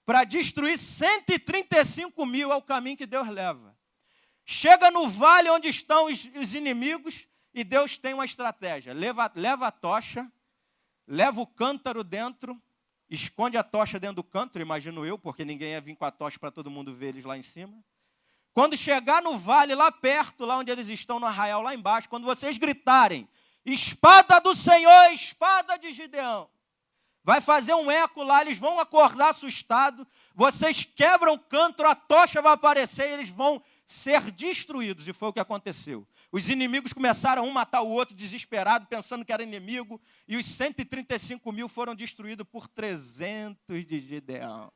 Para destruir 135 mil é o caminho que Deus leva. Chega no vale onde estão os inimigos e Deus tem uma estratégia. Leva a tocha, leva o cântaro dentro, esconde a tocha dentro do cântaro, imagino eu, porque ninguém ia vir com a tocha para todo mundo ver eles lá em cima. Quando chegar no vale, lá perto, lá onde eles estão, no arraial, lá embaixo, quando vocês gritarem, espada do Senhor, espada de Gideão, vai fazer um eco lá, eles vão acordar assustados, vocês quebram o cântaro, a tocha vai aparecer e eles vão ser destruídos. E foi o que aconteceu. Os inimigos começaram um matar o outro, desesperado, pensando que era inimigo, e os 135 mil foram destruídos por 300 de Gideão.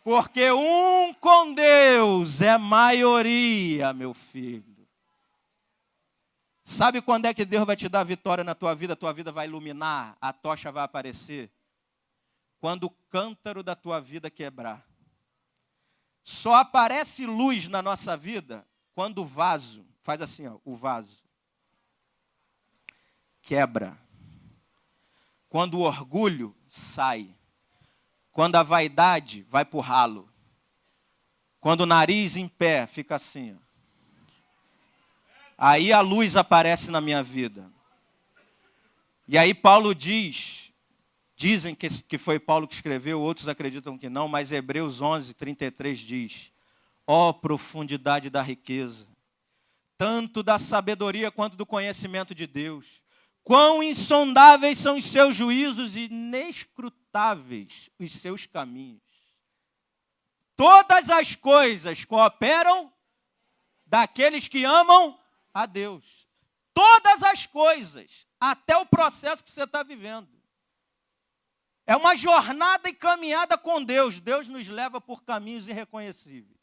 Porque um com Deus é maioria, meu filho. Sabe quando é que Deus vai te dar vitória na tua vida vai iluminar, a tocha vai aparecer? Quando o cântaro da tua vida quebrar. Só aparece luz na nossa vida quando o vaso, faz assim, ó, o vaso quebra. Quando o orgulho sai. Quando a vaidade vai para o ralo. Quando o nariz em pé fica assim. Ó. Aí a luz aparece na minha vida. E aí Paulo dizem que foi Paulo que escreveu, outros acreditam que não, mas Hebreus 11, 33 diz, ó profundidade da riqueza, tanto da sabedoria quanto do conhecimento de Deus. Quão insondáveis são os seus juízos e inescrutáveis os seus caminhos. Todas as coisas cooperam daqueles que amam a Deus. Todas as coisas, até o processo que você está vivendo. É uma jornada e caminhada com Deus. Deus nos leva por caminhos irreconhecíveis.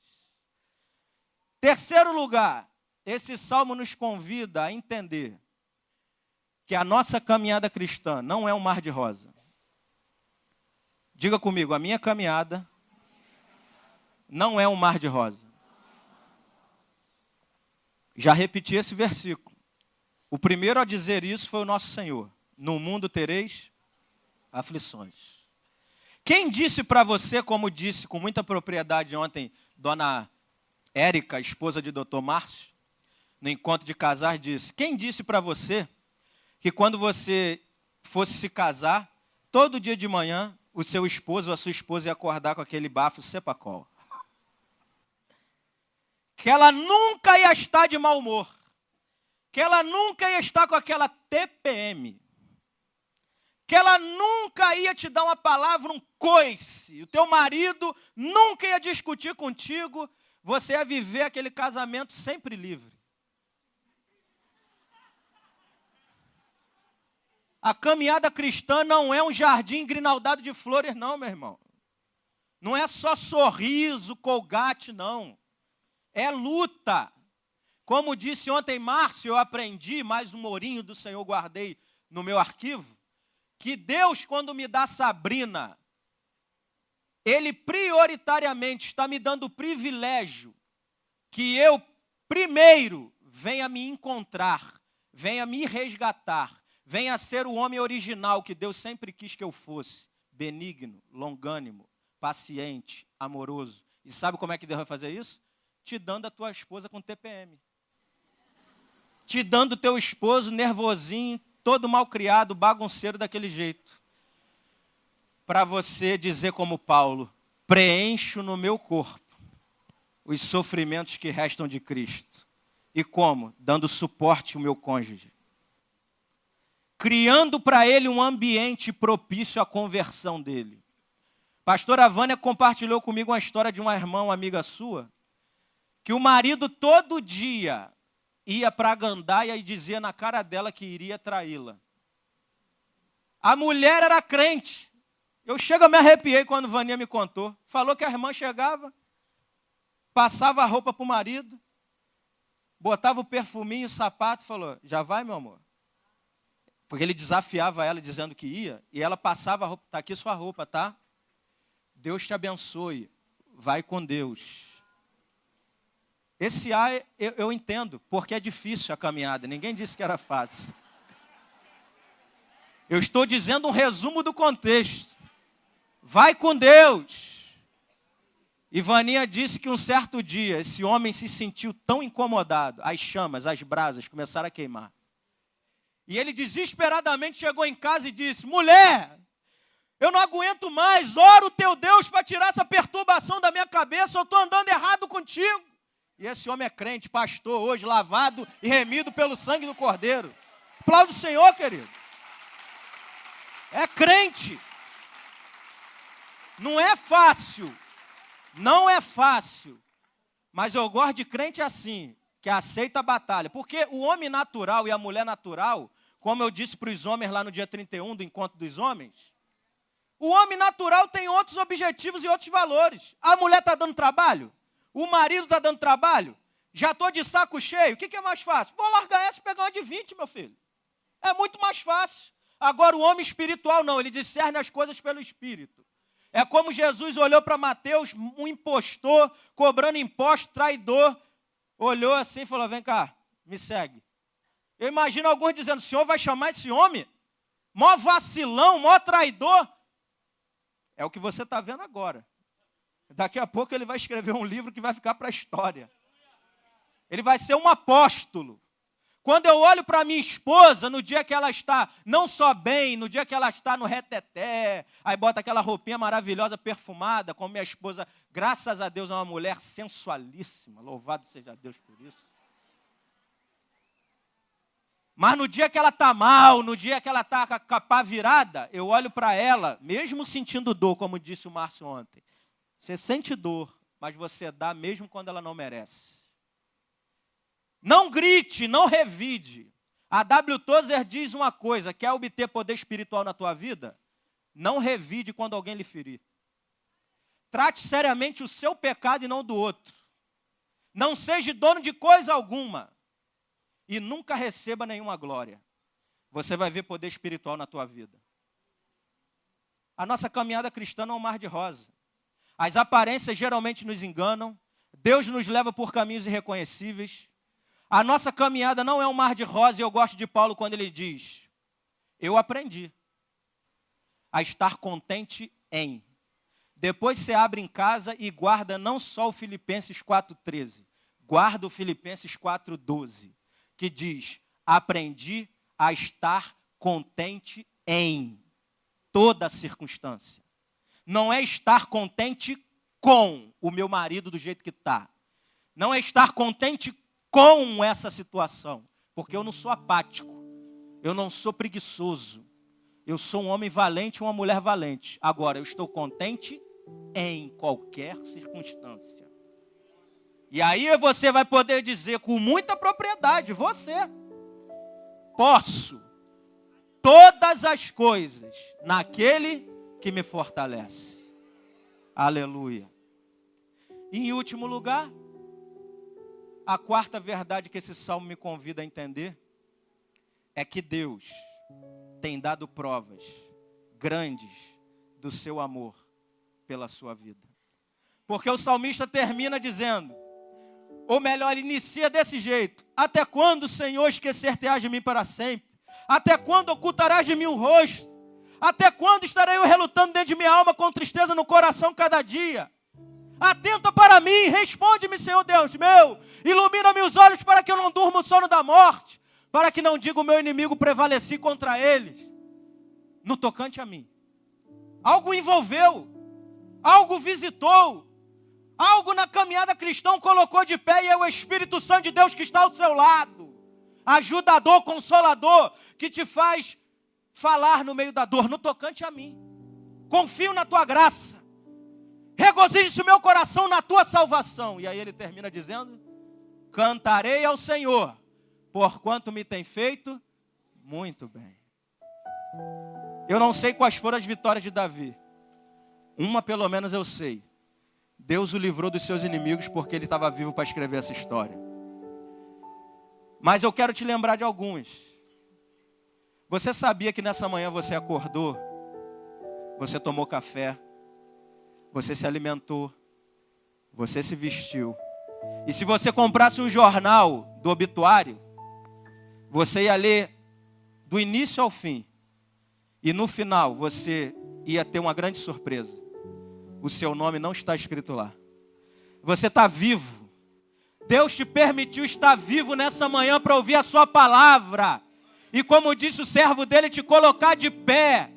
Terceiro lugar, esse salmo nos convida a entender que a nossa caminhada cristã não é um mar de rosa. Diga comigo, a minha caminhada não é um mar de rosa. Já repeti esse versículo. O primeiro a dizer isso foi o nosso Senhor. No mundo tereis aflições. Quem disse para você, como disse com muita propriedade ontem, dona Érica, esposa de Dr. Márcio, no encontro de casais, disse, quem disse para você que quando você fosse se casar, todo dia de manhã, o seu esposo ou a sua esposa ia acordar com aquele bafo Cepacol? Que ela nunca ia estar de mau humor. Que ela nunca ia estar com aquela TPM. Que ela nunca ia te dar uma palavra, um coice. O teu marido nunca ia discutir contigo. Você ia viver aquele casamento sempre livre. A caminhada cristã não é um jardim grinaldado de flores, não, meu irmão. Não é só sorriso, colgate, não. É luta. Como disse ontem Márcio, eu aprendi, mais um morinho do Senhor guardei no meu arquivo. que Deus, quando me dá Sabrina, Ele prioritariamente está me dando o privilégio que eu, primeiro, venha me encontrar, venha me resgatar, venha ser o homem original que Deus sempre quis que eu fosse, benigno, longânimo, paciente, amoroso. E sabe como é que Deus vai fazer isso? Te dando a tua esposa com TPM. Te dando o teu esposo nervosinho, todo mal criado, bagunceiro daquele jeito. Para você dizer como Paulo, preencho no meu corpo os sofrimentos que restam de Cristo. E como? Dando suporte ao meu cônjuge. Criando para ele um ambiente propício à conversão dele. Pastora Vânia compartilhou comigo uma história de uma irmã, uma amiga sua, que o marido todo dia ia para a gandaia e dizia na cara dela que iria traí-la. A mulher era crente. Eu chego a me arrepiei quando Vânia me contou. Falou que a irmã chegava, passava a roupa para o marido, botava o perfuminho, o sapato e falou, já vai, meu amor? Porque ele desafiava ela dizendo que ia, e ela passava a roupa, está aqui sua roupa, tá? Deus te abençoe, vai com Deus. Esse A eu entendo, porque é difícil a caminhada, ninguém disse que era fácil. Eu estou dizendo um resumo do contexto. Vai com Deus. E Vaninha disse que um certo dia esse homem se sentiu tão incomodado, as chamas, as brasas começaram a queimar. E ele desesperadamente chegou em casa e disse, mulher, eu não aguento mais, ora o teu Deus para tirar essa perturbação da minha cabeça, eu estou andando errado contigo. E esse homem é crente, pastor, hoje lavado e remido pelo sangue do Cordeiro. Aplaude o Senhor, querido. É crente. Não é fácil. Não é fácil. Mas eu gosto de crente assim, que aceita a batalha. Porque o homem natural e a mulher natural, como eu disse para os homens lá no dia 31 do Encontro dos Homens, o homem natural tem outros objetivos e outros valores. A mulher está dando trabalho? O marido está dando trabalho? Já estou de saco cheio? O que é mais fácil? Vou largar essa e pegar uma de 20, meu filho. É muito mais fácil. Agora o homem espiritual não, ele discerne as coisas pelo Espírito. É como Jesus olhou para Mateus, um impostor, cobrando imposto, traidor, olhou assim e falou, vem cá, me segue. Eu imagino alguns dizendo, o senhor vai chamar esse homem? Mó vacilão, mó traidor. É o que você está vendo agora. Daqui a pouco ele vai escrever um livro que vai ficar para a história. Ele vai ser um apóstolo. Quando eu olho para minha esposa, no dia que ela está não só bem, no dia que ela está no reteté, aí bota aquela roupinha maravilhosa, perfumada, como minha esposa, graças a Deus, é uma mulher sensualíssima, louvado seja Deus por isso. Mas no dia que ela está mal, no dia que ela está com a pá virada, eu olho para ela, mesmo sentindo dor, como disse o Márcio ontem. Você sente dor, mas você dá mesmo quando ela não merece. Não grite, não revide. A W. Tozer diz uma coisa, quer obter poder espiritual na tua vida? Não revide quando alguém lhe ferir. Trate seriamente o seu pecado e não do outro. Não seja dono de coisa alguma. E nunca receba nenhuma glória. Você vai ver poder espiritual na tua vida. A nossa caminhada cristã não é um mar de rosa. As aparências geralmente nos enganam. Deus nos leva por caminhos irreconhecíveis. A nossa caminhada não é um mar de rosa, e eu gosto de Paulo quando ele diz, eu aprendi a estar contente em. Depois você abre em casa e guarda não só o Filipenses 4,13, guarda o Filipenses 4,12, que diz, aprendi a estar contente em toda circunstância. Não é estar contente com o meu marido do jeito que está. Não é estar contente com essa situação, porque eu não sou apático, eu não sou preguiçoso, eu sou um homem valente e uma mulher valente. Agora, eu estou contente em qualquer circunstância. E aí você vai poder dizer com muita propriedade, você, posso todas as coisas naquele que me fortalece. Aleluia. E em último lugar, a quarta verdade que esse salmo me convida a entender é que Deus tem dado provas grandes do seu amor pela sua vida. Porque o salmista termina dizendo, ou melhor, inicia desse jeito: até quando, Senhor, esquecer-te-ás de mim para sempre? Até quando ocultarás de mim o rosto? Até quando estarei eu relutando dentro de minha alma com tristeza no coração cada dia? Atenta para mim, responde-me, Senhor Deus meu, ilumina-me os olhos para que eu não durma o sono da morte, para que não diga o meu inimigo prevaleci contra eles. No tocante a mim, algo envolveu, algo visitou, algo na caminhada cristã colocou de pé, e é o Espírito Santo de Deus que está ao seu lado, ajudador, consolador, que te faz falar no meio da dor. No tocante a mim, confio na tua graça, regozije-se o meu coração na tua salvação. E aí ele termina dizendo, cantarei ao Senhor, porquanto me tem feito muito bem. Eu não sei quais foram as vitórias de Davi, uma pelo menos eu sei: Deus o livrou dos seus inimigos porque ele estava vivo para escrever essa história. Mas eu quero te lembrar de alguns. Você sabia que nessa manhã você acordou, você tomou café, você se alimentou, você se vestiu. E se você comprasse um jornal do obituário, você ia ler do início ao fim. E no final você ia ter uma grande surpresa. O seu nome não está escrito lá. Você está vivo. Deus te permitiu estar vivo nessa manhã para ouvir a sua palavra. E como disse o servo dele, te colocar de pé,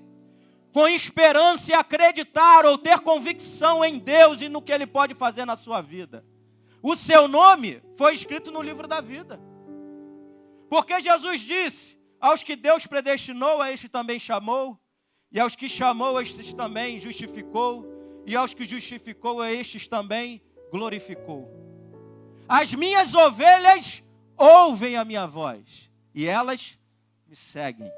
com esperança e acreditar ou ter convicção em Deus e no que Ele pode fazer na sua vida. O seu nome foi escrito no livro da vida. Porque Jesus disse, aos que Deus predestinou, a estes também chamou, e aos que chamou, a estes também justificou, e aos que justificou, a estes também glorificou. As minhas ovelhas ouvem a minha voz, e elas me seguem.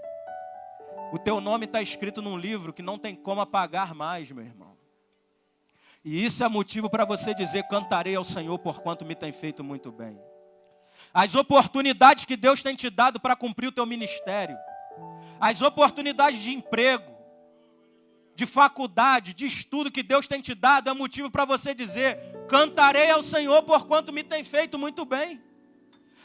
O teu nome está escrito num livro que não tem como apagar mais, meu irmão. E isso é motivo para você dizer, cantarei ao Senhor porquanto me tem feito muito bem. As oportunidades que Deus tem te dado para cumprir o teu ministério, as oportunidades de emprego, de faculdade, de estudo que Deus tem te dado, é motivo para você dizer, cantarei ao Senhor porquanto me tem feito muito bem.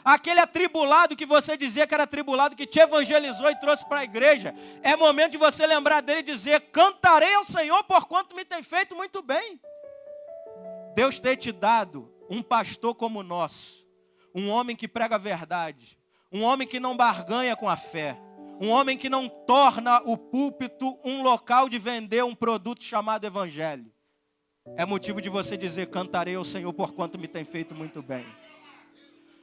Aquele atribulado que você dizia que era atribulado, que te evangelizou e trouxe para a igreja, é momento de você lembrar dele e dizer, cantarei ao Senhor porquanto me tem feito muito bem. Deus tem te dado um pastor como o nosso, um homem que prega a verdade, um homem que não barganha com a fé, um homem que não torna o púlpito um local de vender um produto chamado evangelho. É motivo de você dizer, cantarei ao Senhor porquanto me tem feito muito bem.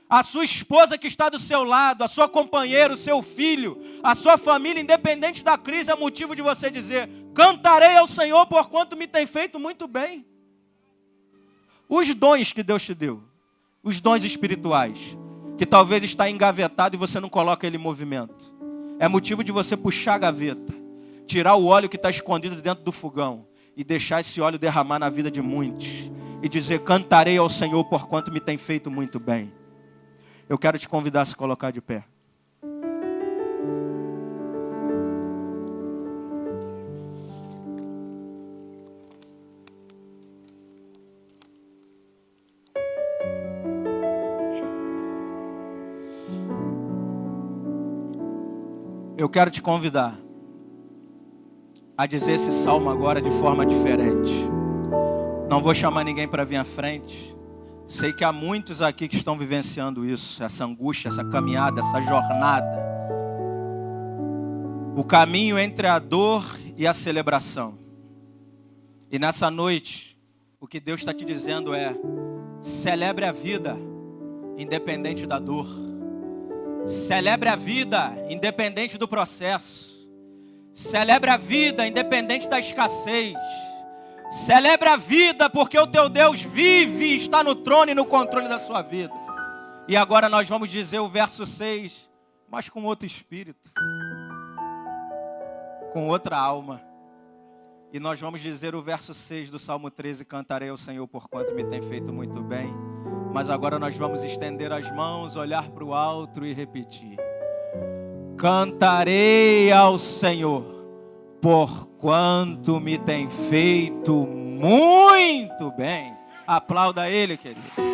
A sua esposa que está do seu lado, a sua companheira, o seu filho, a sua família, independente da crise, é motivo de você dizer, cantarei ao Senhor porquanto me tem feito muito bem. Os dons que Deus te deu, os dons espirituais, que talvez está engavetado e você não coloca ele em movimento, é motivo de você puxar a gaveta, tirar o óleo que está escondido dentro do fogão e deixar esse óleo derramar na vida de muitos e dizer, cantarei ao Senhor porquanto me tem feito muito bem. Eu quero te convidar a se colocar de pé. Eu quero te convidar a dizer esse salmo agora de forma diferente. Não vou chamar ninguém para vir à frente. Sei que há muitos aqui que estão vivenciando isso, essa angústia, essa caminhada, essa jornada. O caminho entre a dor e a celebração. E nessa noite, o que Deus está te dizendo é, celebre a vida, independente da dor. Celebre a vida, independente do processo. Celebre a vida, independente da escassez. Celebre a vida, porque o teu Deus vive e está no trono e no controle da sua vida. E agora nós vamos dizer o verso 6, mas com outro espírito, com outra alma. E nós vamos dizer o verso 6 do Salmo 13, cantarei ao Senhor porquanto me tem feito muito bem. Mas agora nós vamos estender as mãos, olhar para o alto e repetir. Cantarei ao Senhor porquanto me tem feito muito bem. Aplauda ele, querido.